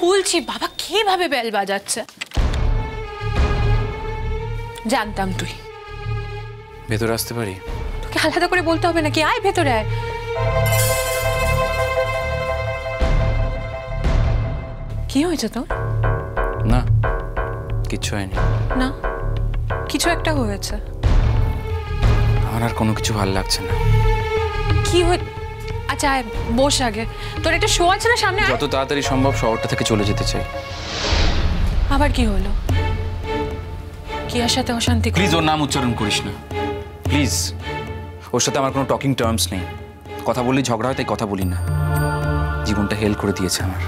ফুলছি বাবা কিভাবে বেল বাজাচ্ছে। জানতাম তুই। ভেতরে আসতে পারি? তোকে আলাদা করে বলতে হবে নাকি? আয় ভেতরে আয়। কি হয়েছে তোর? না কিচ্ছু হয়নি। না কিছু একটা হয়েছে। আমার আর কোনো কিছু ভালো লাগছে না। কি হয়ে? আচ্ছা আয় বস আগে। তোর একটা শো আছে না সামনে? যত তাড়াতাড়ি সম্ভব শহরটা থেকে চলে যেতে চাই। আবার কি হলো? কিয়ার সাথে অশান্তি? প্লিজ ওর নাম উচ্চারণ করিস না প্লিজ। ওর সাথে আমার কোনো টকিং টার্মস নেই। কথা বললেই ঝগড়া হয়, তাই কথা বলি না। জীবনটা হেল করে দিয়েছে আমার।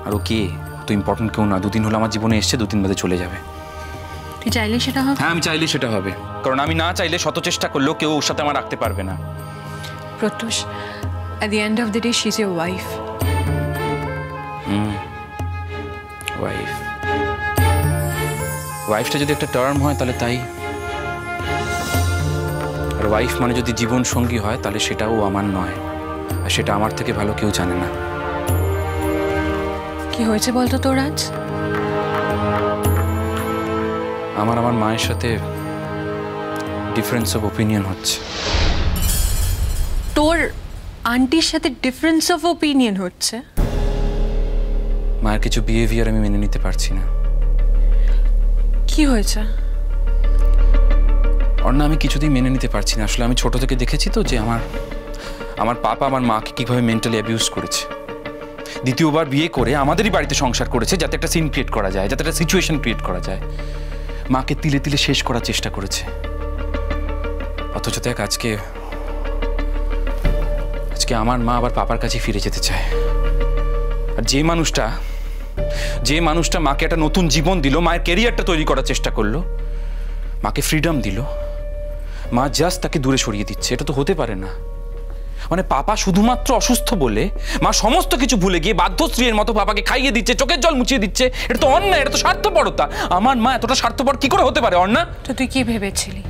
আর ও কে? তো ইম্পর্টেন্ট কেউ না। দুদিন হলো আমার জীবনে এসছে, দুদিন বাদে চলে যাবে। তুই চাইলে সেটা হবে? হ্যাঁ আমি চাইলে সেটা হবে, কারণ আমি না চাইলে শত চেষ্টা করলেও কেউ ওর সাথে আমার রাখতে পারবে না। Pratyush, at the end of the day she's your wife. Wife. ওয়াইফটা যদি একটা টার্ম হয় তাহলে তাই। আর ওয়াইফ মানে যদি জীবন সঙ্গী হয় তাহলে সেটাও আমার নয়, আর সেটা আমার থেকে ভালো কেউ জানে না। কি হয়েছে বলতো তোর আজ? আমার মায়ের সাথে ডিফারেন্স অফ ওপিনিয়ন হচ্ছে। তোর আন্টির সাথে ডিফারেন্স অফ ওপিনিয়ন হচ্ছে? মায়ের কিছু বিহেভিয়ার আমি মেনে নিতে পারছি না। কি হয়েছে? অর্ণা, আমি কিছুতেই মেনে নিতে পারছি না। আসলে আমি ছোট থেকে দেখেছি তো যে আমার পাপা আমার মাকে কিভাবে মেন্টালি অ্যাবিউজ করেছে। দ্বিতীয়বার বিয়ে করে আমাদেরই বাড়িতে সংসার করেছে যাতে একটা সিন ক্রিয়েট করা যায়, যাতে একটা সিচুয়েশন ক্রিয়েট করা যায়। মাকে তিলে তিলে শেষ করার চেষ্টা করেছে। অথচ দেখ আজকে আমার মা আবার পাপার কাছে ফিরে যেতে চায়। আর যে মানুষটা মাকে একটা নতুন জীবন দিল, মায়ের ক্যারিয়ারটা তৈরি করার চেষ্টা করলো, মাকে ফ্রিডম দিল, মা জাস্ট তাকে দূরে সরিয়ে দিচ্ছে। এটা তো হতে পারে না। মানে পাপা শুধুমাত্র অসুস্থ বলে মা সমস্ত কিছু ভুলে গিয়ে বাধ্য স্ত্রীর মতো পাপাকে খাইয়ে দিচ্ছে, চোখের জল মুছিয়ে দিচ্ছে। এটা তো অন্যায়, এটা তো স্বার্থপরতা। আমার মা এতটা স্বার্থপর কি করে হতে পারে অন্না? তো তুই কি ভেবেছিলি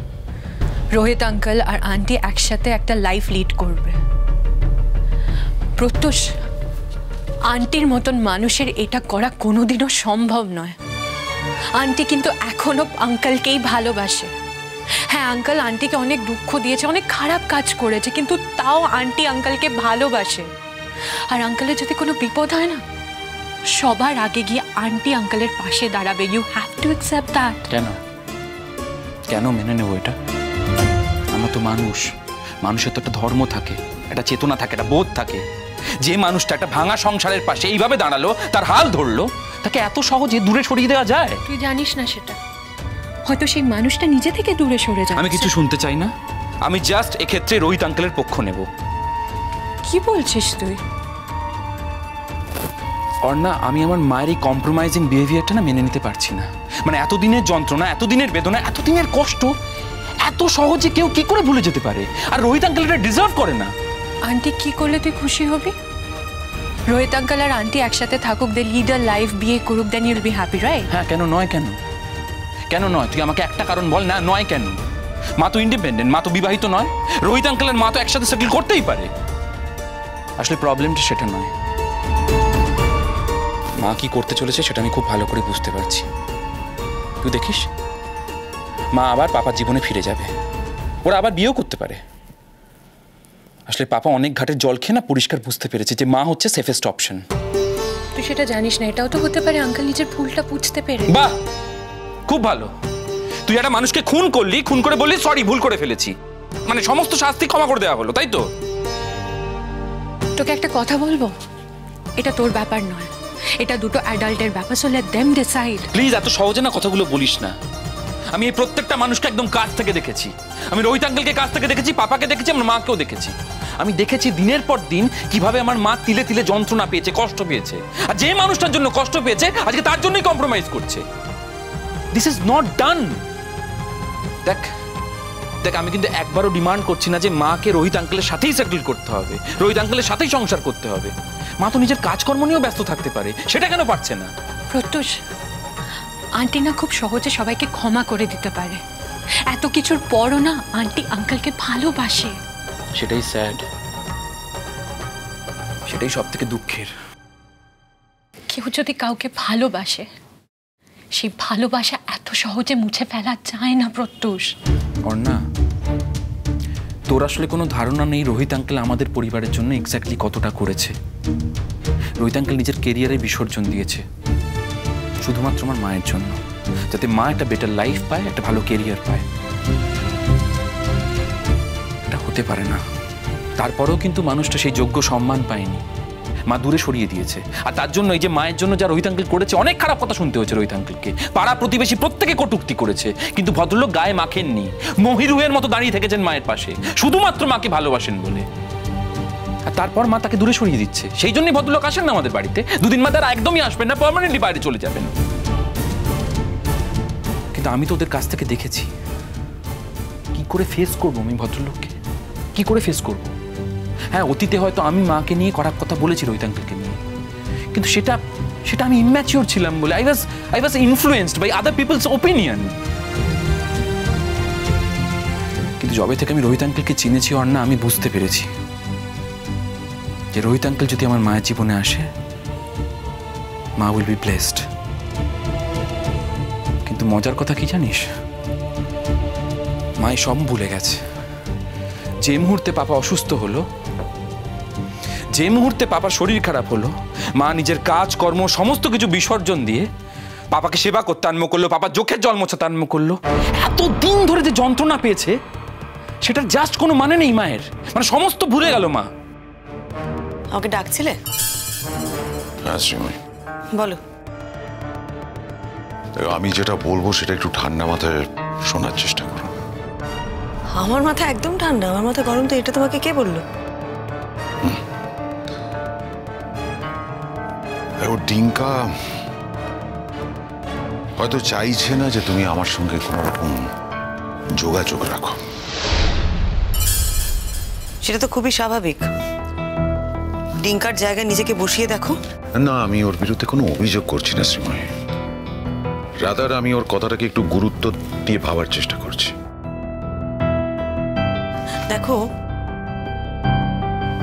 রোহিত আঙ্কেল আর আন্টি একসাথে একটা লাইফ লিড করবে? প্রত্যুষ, আন্টির মতন মানুষের এটা করা কোনোদিনও সম্ভব নয়। আন্টি কিন্তু এখনো আঙ্কেলকেই ভালোবাসে। হ্যাঁ, আঙ্কেল আন্টিকে অনেক দুঃখ দিয়েছে, অনেক খারাপ কাজ করেছে, কিন্তু তাও আন্টি আঙ্কেলকে ভালোবাসে। আর আঙ্কেলের যদি কোনো বিপদ হয় না, সবার আগে গিয়ে আন্টি আঙ্কেলের পাশে দাঁড়াবে। You have to accept that. কেন মেনে নেব এটা? আমরা তো মানুষের তো একটা ধর্ম থাকে, একটা চেতনা থাকে, একটা বোধ থাকে। যে মানুষটা একটা ভাঙা সংসারের পাশে এইভাবে দাঁড়ালো, তার হাল ধরলো, তাকে এত সহজে দূরে সরিয়ে দেওয়া যায়? তুই জানিস না সেটা। হয়তো সেই মানুষটা নিজে থেকে দূরে সরে যায়। আমি কিছু শুনতে চাই না। আমি জাস্ট এক্ষেত্রে রোহিত আঙ্কেলের পক্ষ নেব। কি বলছিস তুই? অর্ণা, আমি আমার মায়ের এই কম্প্রোমাইজিং বিহেভিয়ারটা না মেনে নিতে পারছি না। মানে এতদিনের যন্ত্রণা, এতদিনের বেদনা, এতদিনের কষ্ট এত সহজে কেউ কি করে ভুলে যেতে পারে? আর রোহিত আঙ্কেল এটা ডিজার্ভ করে না। আন্টি কি করলে তুই খুশি হবি? রোহিত আঙ্কেল আর আন্টি একসাথে থাকুক, দে লিড আ লাইফ, বিয়ে করুক, দেন ইউল বি হ্যাপি, রাইট? হ্যাঁ, কেন নয়? কেন নয়? তুই আমাকে একটা কারণ বল না। নয় কেন? মা তো ইন্ডিপেন্ডেন্ট, মা তো বিবাহিত নয়। রোহিত আঙ্কেলের মা তো একসাথে সেটেল করতেই পারে। আসলে প্রবলেমটা সেটা নয়। মা কি করতে চলেছে সেটা আমি খুব ভালো করে বুঝতে পারছি। তুই দেখিস, মা আবার পাপার জীবনে ফিরে যাবে, ওরা আবার বিয়েও করতে পারে। আসলে পাপা অনেক ঘাটের জল খেয়ে না পরিষ্কার বুঝতে পেরেছে যে মা হচ্ছে সেফেস্ট অপশন। তুই সেটা জানিস না। এটাও তো হতে পারে আঙ্কেল নিজের ভুলটা বুঝতে পেরে। বাহ, খুব ভালো। তুই একটা মানুষকে খুন করলি, খুন করে বললি সরি, ভুল করে ফেলেছি, মানে সমস্ত শাস্তি ক্ষমা করে দেওয়া হলো, তাই তো? তোকে একটা কথা বলবো, এটা তোর ব্যাপার নয়, এটা দুটো অ্যাডাল্টের ব্যাপার। So let them decide. Please এত সহজে না কথাগুলো বলিস না। আমি এই প্রত্যেকটা মানুষকে একদম কাছ থেকে দেখেছি। আমি রোহিত আঙ্কেলকে কাছ থেকে দেখেছি, পাপাকে দেখেছি, আমার মাকেও দেখেছি। আমি দেখেছি দিনের পর দিন কিভাবে আমার মা তিলে তিলে যন্ত্রণা পেয়েছে, কষ্ট পেয়েছে। আর যে মানুষটার জন্য কষ্ট পেয়েছে আজকে তার জন্যই কম্প্রোমাইজ করছে। This is not done. দেখ, আমি কিন্তু একবারও ডিমান্ড করছি না যে মাকে রোহিত আঙ্কেলের সাথেই সেটেল করতে হবে, রোহিত আঙ্কেলের সাথেই সংসার করতে হবে। মা তো নিজের কাজকর্ম নিয়েও ব্যস্ত থাকতে পারে, সেটা কেন পারছে না? প্রত্যুষ, আন্টি না খুব সহজে সবাইকে ক্ষমা করে দিতে পারে। এত কিছুর পরও না আন্টি আঙ্কেলকে ভালোবাসে। সেটাই স্যাড, সেটাই সব থেকে দুঃখের। কেউ যদি কাউকে ভালোবাসে, সেই ভালোবাসা এত সহজে মুছে ফেলা যায় না প্রত্যুষ। অর্ণা, তোর আসলে কোনো ধারণা নেই রোহিত আঙ্কেল আমাদের পরিবারের জন্য এক্স্যাক্টলি কতটা করেছে। রোহিত আঙ্কেল নিজের কেরিয়ারে বিসর্জন দিয়েছে শুধুমাত্র আমার মায়ের জন্য, যাতে মা একটা বেটার লাইফ পায়, একটা ভালো কেরিয়ার পায়। এটা হতে পারে না। তারপরেও কিন্তু মানুষটা সেই যোগ্য সম্মান পায়নি, মা দূরে সরিয়ে দিয়েছে। আর তার জন্য এই যে মায়ের জন্য যা রোহিত আঙ্কেল করেছে, অনেক খারাপ কথা শুনতে হয়েছে রোহিত আঙ্কেলকে। পাড়া প্রতিবেশী প্রত্যেকে কটূক্তি করেছে, কিন্তু ভদ্রলোক গায়ে মাখেননি, মহিরুহের মতো দাঁড়িয়ে থেকেছেন মায়ের পাশে, শুধুমাত্র মাকে ভালোবাসেন বলে। আর তারপর মা তাকে দূরে সরিয়ে দিচ্ছে। সেই জন্যই ভদ্রলোক আসেন না আমাদের বাড়িতে, দুদিন মা তারা একদমই আসবেন না, পার্মানেন্টলি বাইরে চলে যাবেন। কিন্তু আমি তো ওদের কাছ থেকে দেখেছি কি করে ফেস করবো আমি ভদ্রলোককে, কি করে ফেস করবো। হ্যাঁ, অতীতে হয়তো আমি মাকে নিয়ে খারাপ কথা বলেছি রোহিত আঙ্কেলকে নিয়ে, কিন্তু সেটা আমি ইম্যাচিওর ছিলাম বলে। I was influenced by other peoples opinion. কিন্তু যবে থেকে আমি রোহিত আঙ্কেলকে চিনেছি অর্ণা, আমি বুঝতে পেরেছি যে রোহিত আঙ্কেল যদি আমার মায়ের জীবনে আসে, মা উইল বি ব্লেসড। কিন্তু মজার কথা কি জানিস, মা সব ভুলে গেছে। যে মুহূর্তে পাপা অসুস্থ হলো, যে মুহূর্তে পাপার শরীর খারাপ হলো, মা নিজের কাজ কর্ম সমস্ত কিছু বিসর্জন দিয়ে পাপাকে সেবা করতে আরম্ভ করলো, পাপার চোখের জল মোছাতে আরম্ভ করলো। এতদিন ধরে যে যন্ত্রণা পেয়েছে সেটার জাস্ট কোনো মানে নেই মায়ের, মানে সমস্ত ভুলে গেল মা। আমাকে ডাকছিলে? হ্যাঁ শ্রীময়ী, বলো। আমি যেটা বলবো সেটা একটু ঠান্ডা মাথায় শোনার চেষ্টা করো। আমার মাথা একদম ঠান্ডা, আমার মাথা গরম তো, এটা তোমাকে কে বললো? ডিঙ্কা হয়তো চাইছে না যে তুমি আমার সঙ্গে কোনো রকম যোগাযোগ রাখো। সেটা তো খুবই স্বাভাবিক। ডিঙ্কার জায়গায় নিজেকে বসিয়ে দেখো। না, আমি ওর বিরুদ্ধে কোনো অভিযোগ করছি না শ্রীময়ী, রাদার আমি ওর কথাটাকে একটু গুরুত্ব দিয়ে ভাবার চেষ্টা করছি। দেখো,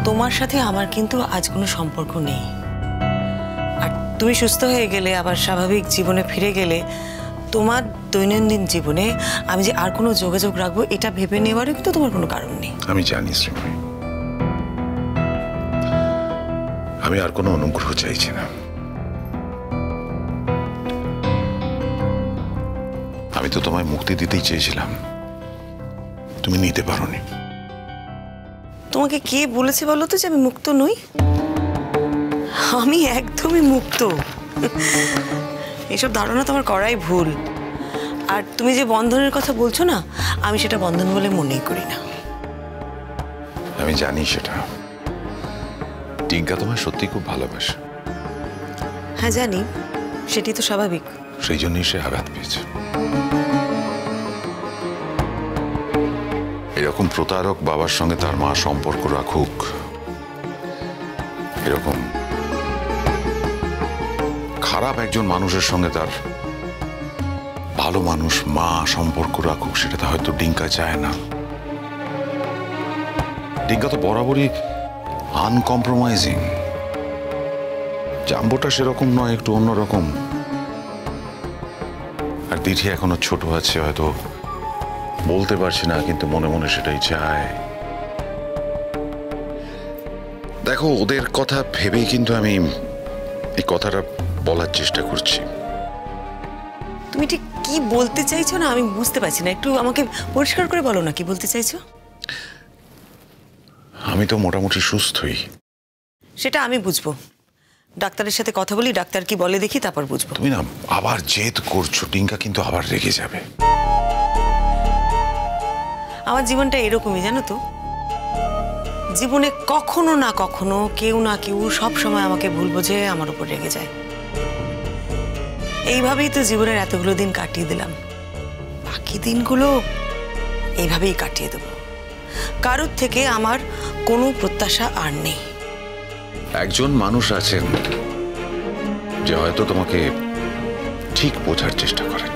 তোমার সাথে আমার কিন্তু আজ কোনো সম্পর্ক নেই। আর তুমি সুস্থ হয়ে গেলে, আবার স্বাভাবিক জীবনে ফিরে গেলে, তোমার দৈনন্দিন জীবনে আমি যে আর কোনো যোগাযোগ রাখবো এটা ভেবে নেওয়ারও কিন্তু তোমার কোনো কারণ নেই। আমি জানি শ্রীময়ী, আমি আর কোনো অনুগ্রহ চাইছি না। আমি তো তোমায় মুক্তি দিতেই চেয়েছিলাম, তুমি নিতে পারোনি। তোমাকে কে বলেছে বলো তো যে আমি মুক্ত নই? আমি একদমই মুক্ত। এসব ধারণা তোমার করাই ভুল। আর তুমি যে বন্ধনের কথা বলছো না, আমি সেটা বন্ধন বলে মনেই করি না। আমি জানি সেটা। টিঙ্কা তোমায় সত্যি খুব ভালোবাসে। হ্যাঁ জানি, সেটি তো স্বাভাবিক। সেই জন্যই সে আঘাত পেয়েছে। এরকম প্রতারক বাবার সঙ্গে তার মা সম্পর্ক রাখুক, এরকম খারাপ একজন মানুষের সঙ্গে তার ভালো মানুষ মা সম্পর্ক রাখুক, সেটা তো হয়তো ডিঙ্কা চায় না। ডিঙ্কা তো বরাবরই আনকম্প্রোমাইজিং। জাম্বোটা সেরকম নয়, একটু অন্যরকম। আর দিঠি এখনো ছোট আছে, হয়তো বলতে পারছি না, কিন্তু মনে মনে সেটাই চায়। দেখো, ওদের কথা ভেবেই কিন্তু আমি এই কথাটা বলার চেষ্টা করছি। তুমি ঠিক কি বলতে চাইছো না আমি বুঝতে পারছি না, একটু আমাকে পরিষ্কার করে বলো না কি বলতে চাইছো। আমি তো মোটামুটি সুস্থই। সেটা আমি বুঝবো, ডাক্তারের সাথে কথা বলি, ডাক্তার কি বলে দেখি, তারপর বুঝবো। তুমি না আবার জেদ করছো, টিঙ্কা কিন্তু আবার রেগে যাবে। আমার জীবনটা এরকমই জানো তো, জীবনে কখনো না কখনো কেউ না কেউ সব সময় আমাকে ভুল বোঝে, আমার উপর রেগে যায়। এইভাবেই তো জীবনের এতগুলো দিন কাটিয়ে দিলাম, বাকি দিনগুলো এইভাবেই কাটিয়ে দেব। কারোর থেকে আমার কোনো প্রত্যাশা আর নেই। একজন মানুষ আছেন যে হয়তো তোমাকে ঠিক বোঝার চেষ্টা করেন।